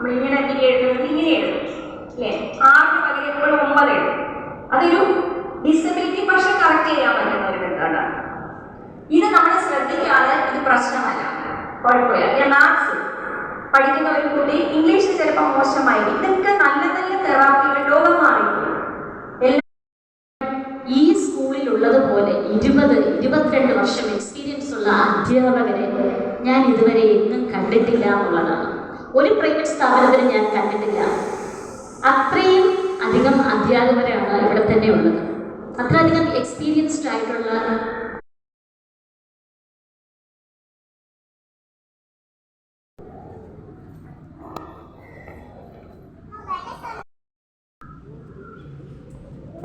നമ്മളിങ്ങനെ ടി എഴുതുന്നത് ഇങ്ങനെ എഴുതും അല്ലേ? 6 പകരം എപ്പോഴും 9 എഴുതും. അതൊരു ഡിസബിലിറ്റി പക്ഷെ കറക്റ്റ് ചെയ്യാൻ പറ്റുന്ന ഒരു മെത്തേഡാണ്. ഇത് നമ്മൾ ശ്രദ്ധിക്കാതെ ഇത് പ്രശ്നമല്ല, കുഴപ്പമില്ല. മാത്സ് പഠിക്കുന്ന ഒരു കുട്ടി ഇംഗ്ലീഷ് ചിലപ്പോൾ മോശമായിരിക്കും. ഇതൊക്കെ നല്ല നല്ല തെറാപ്പികൾ ലോകം മാറിയിട്ടുണ്ട്. ഈ സ്കൂളിലുള്ളതുപോലെ 20-22 വർഷം എക്സ്പീരിയൻസ് ഉള്ള അധ്യാപകരെ ഞാൻ ഇതുവരെ എങ്ങും കണ്ടിട്ടില്ല എന്നുള്ളതാണ്. ഒരു പ്രൈവറ്റ് സ്ഥാപനത്തിന് ഞാൻ കണ്ടിട്ടില്ല. അത്രയും അധികം അധ്യാപകരാണ് ഇവിടെ തന്നെ ഉള്ളത്. അത്രയധികം എക്സ്പീരിയൻസ്ഡ് ആയിട്ടുള്ള